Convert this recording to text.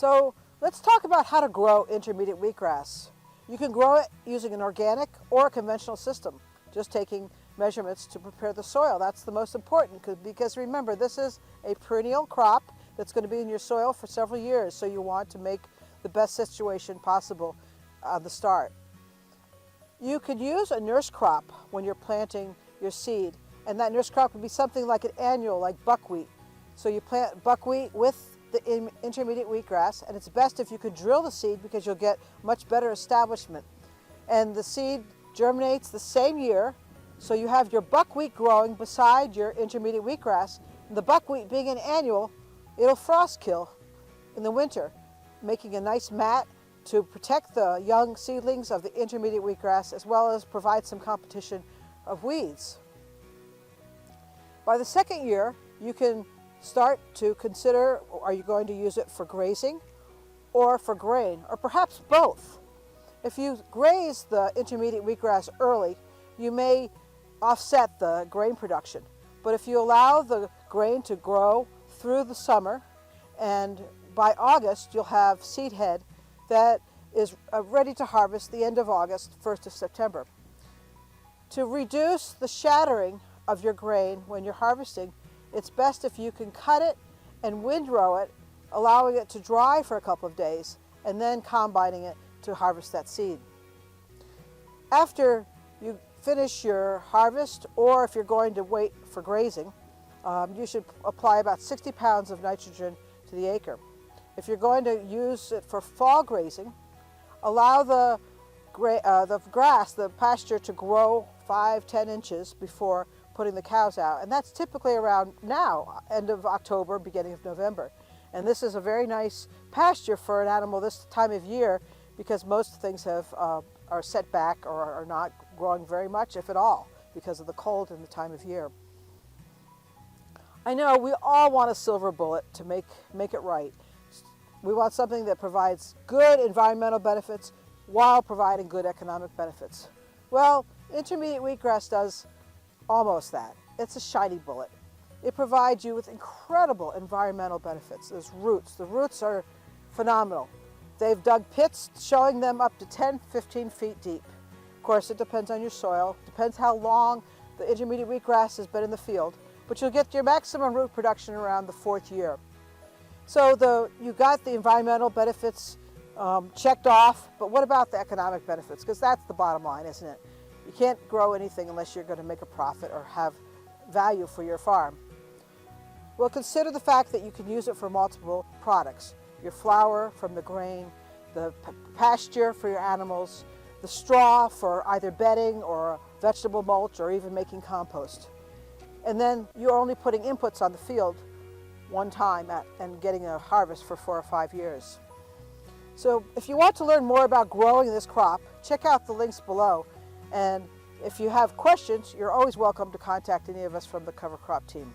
So let's talk about how to grow intermediate wheatgrass. You can grow it using an organic or a conventional system, just taking measurements to prepare the soil. That's the most important because remember, this is a perennial crop that's going to be in your soil for several years, so you want to make the best situation possible at the start. You could use a nurse crop when you're planting your seed, and that nurse crop would be something like an annual, like buckwheat. So you plant buckwheat with the intermediate wheatgrass, and it's best if you could drill the seed because you'll get much better establishment. And the seed germinates the same year, so you have your buckwheat growing beside your intermediate wheatgrass. And the buckwheat being an annual, it'll frost kill in the winter, making a nice mat to protect the young seedlings of the intermediate wheatgrass, as well as provide some competition of weeds. By the second year, you can start to consider, are you going to use it for grazing or for grain, or perhaps both. If you graze the intermediate wheatgrass early, you may offset the grain production. But if you allow the grain to grow through the summer, and by August you'll have seed head that is ready to harvest the end of August, 1st of September. To reduce the shattering of your grain when you're harvesting, it's best if you can cut it and windrow it, allowing it to dry for a couple of days, and then combining it to harvest that seed. After you finish your harvest, or if you're going to wait for grazing, you should apply about 60 pounds of nitrogen to the acre. If you're going to use it for fall grazing, allow the grass, the pasture, to grow 5–10 inches before putting the cows out. And that's typically around now, end of October, beginning of November. And this is a very nice pasture for an animal this time of year, because most things are set back or are not growing very much, if at all, because of the cold and the time of year. I know we all want a silver bullet to make it right. We want something that provides good environmental benefits while providing good economic benefits. Well, intermediate wheatgrass does almost that. It's a shiny bullet. It provides you with incredible environmental benefits. There's roots. The roots are phenomenal. They've dug pits showing them up to 10–15 feet deep. Of course, it depends on your soil, depends how long the intermediate wheatgrass has been in the field, but you'll get your maximum root production around the 4th year. So you got the environmental benefits checked off, but what about the economic benefits? Because that's the bottom line, isn't it? You can't grow anything unless you're going to make a profit or have value for your farm. Well, consider the fact that you can use it for multiple products. Your flour from the grain, the pasture for your animals, the straw for either bedding or vegetable mulch or even making compost. And then you're only putting inputs on the field one time and getting a harvest for 4 or 5 years. So if you want to learn more about growing this crop, check out the links below. And if you have questions, you're always welcome to contact any of us from the cover crop team.